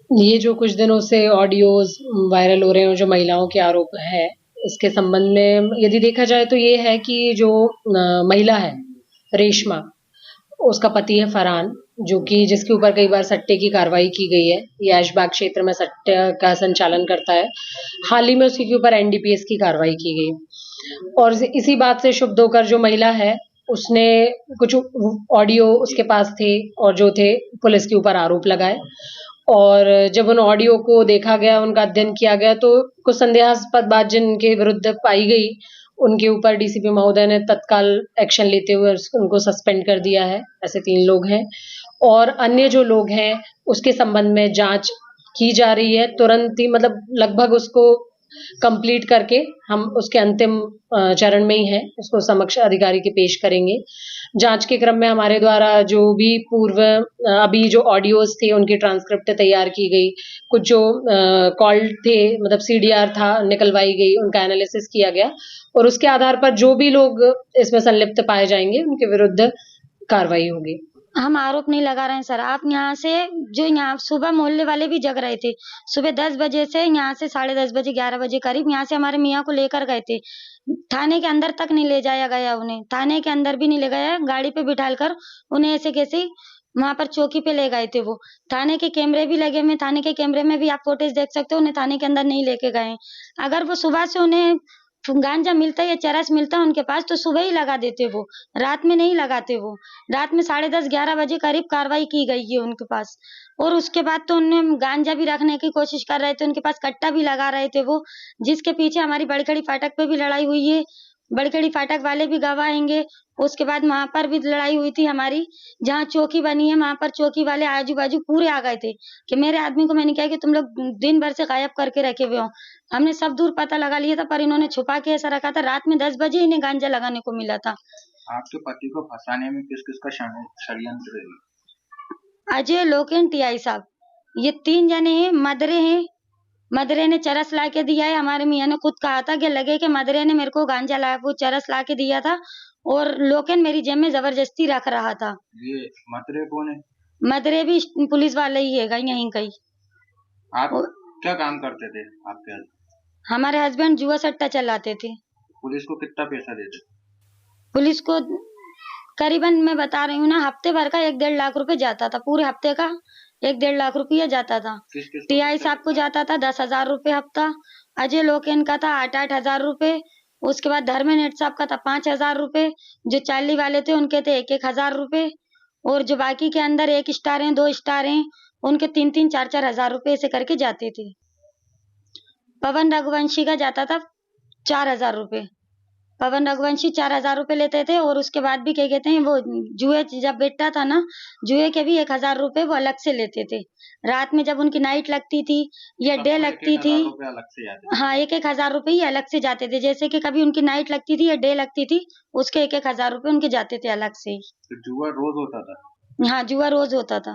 ये जो कुछ दिनों से ऑडियोज़ वायरल हो रहे हैं और जो महिलाओं के आरोप है, इसके संबंध में यदि देखा जाए तो ये है कि जो महिला है, रेशमा, उसका पति है फरहान, जो कि जिसके ऊपर कई बार सट्टे की कार्रवाई की गई है। ये ऐशबाग क्षेत्र में सट्टे का संचालन करता है। हाल ही में उसके ऊपर एनडीपीएस की कार्रवाई की गई और इसी बात से क्षुब्ध होकर जो महिला है, उसने कुछ ऑडियो उसके पास थे और जो थे पुलिस के ऊपर आरोप लगाए और जब उन ऑडियो को देखा गया, उनका अध्ययन किया गया तो कुछ संदेहास्पद बात जिनके विरुद्ध पाई गई, उनके ऊपर डीसीपी महोदय ने तत्काल एक्शन लेते हुए उनको सस्पेंड कर दिया है। ऐसे 3 लोग हैं और अन्य जो लोग हैं, उसके संबंध में जाँच की जा रही है। तुरंत ही मतलब लगभग उसको कंप्लीट करके हम उसके अंतिम चरण में ही हैं, उसको समक्ष अधिकारी के पेश करेंगे। जाँच के क्रम में हमारे द्वारा जो भी पूर्व अभी जो ऑडियोज़ थे उनकी ट्रांसक्रिप्ट तैयार की गई। कुछ जो कॉल थे मतलब सीडीआर था निकलवाई गई, उनका एनालिसिस किया गया और उसके आधार पर जो भी लोग इसमें संलिप्त पाए जाएँगे, उनके विरुद्ध कार्रवाई होगी। हम आरोप नहीं लगा रहे हैं सर। आप यहाँ से जो यहाँ सुबह मोहल्ले वाले भी जग रहे थे। सुबह 10 बजे से यहाँ से साढ़े 10 बजे 11 बजे करीब यहाँ से हमारे मियाँ को लेकर गए थे। थाने के अंदर तक नहीं ले जाया गया उन्हें। थाने के अंदर भी नहीं ले गया। गाड़ी पे बिठाकर उन्हें ऐसे-कैसे वहाँ पर चौकी पे ले गए थे वो। थाने के कैमरे भी लगे हुए हैं। थाने के कैमरे में भी आप फुटेज देख सकते हो। उन्हें थाने के अंदर नहीं लेके गए हैं। अगर वो सुबह से उन्हें गांजा मिलता या चरस मिलता उनके पास तो सुबह ही लगा देते वो, रात में नहीं लगाते वो। रात में 10:30-11 बजे करीब कार्रवाई की गई है उनके पास और उसके बाद तो उन्हें गांजा भी रखने की कोशिश कर रहे थे, उनके पास कट्टा भी लगा रहे थे वो, जिसके पीछे हमारी बड़खड़ी फाटक पे भी लड़ाई हुई है। बड़खड़ी फाटक वाले भी गवाह हैंगे। उसके बाद वहाँ पर भी लड़ाई हुई थी हमारी, जहाँ चौकी बनी है वहाँ पर चौकी वाले आजू-बाजू पूरे आ गए थे कि मेरे आदमी को मैंने कहा कि तुम लोग दिन भर से गायब करके रखे हुए हो। हमने सब दूर पता लगा लिया था पर इन्होंने छुपा के ऐसा रखा था। रात में 10 बजे इन्हें गांजा लगाने को मिला था। आपके पति को फंसाने में किस-किसका षड्यंत्र है? अजय, लोकेन, टीआई साहब, ये 3 जने हैं। मदरे हैं। मदरे ने चरस ला के दिया है। हमारे मियाँ ने खुद कहा था कि लगे कि मदरे ने मेरे को गांजा ला वो चरस ला के दिया था और लोकेन मेरी जेब में जबरदस्ती रख रहा था। ये मदरे कौन है? मदरे भी पुलिस वाले ही है यहीं कहीं। आप क्या काम करते थे आपके हस्बैंड? हमारे हस्बैंड जुआ सट्टा चलाते थे। पुलिस को कितना पैसा देते? पुलिस को करीबन मैं बता रही हूँ ना, हफ्ते भर का 1-1.5 लाख रुपए जाता था। पूरे हफ्ते का 1-1.5 लाख रुपया जाता था। टीआई साहब को जाता था 10,000 रुपए हफ्ता। अजय लोकेन का था 8-8 हजार रुपए। उसके बाद धर्मेनेट साहब का था 5,000 रुपए। जो चाली वाले थे उनके थे 1-1 हजार रुपए और जो बाकी के अंदर 1 स्टार हैं 2 स्टार हैं उनके 3-3 4-4 हजार रुपए ऐसे करके जाते थे। पवन रघुवंशी का जाता था 4,000 रुपए। पवन रघुवंशी 4,000 रुपए लेते थे और उसके बाद भी क्या कहते हैं वो जुए जब बेचता था ना, जुए के भी 1,000 रुपए वो अलग से लेते थे। रात में जब उनकी नाइट लगती थी या डे लगती थी, अलग से जाते थे? हाँ 1-1 हजार रुपए ही अलग से जाते थे। जैसे कि कभी उनकी नाइट लगती थी या डे लगती थी, उसके 1-1 हजार रुपए उनके जाते थे अलग से ही। तो जुआ रोज होता था? हाँ, जुआ रोज होता था।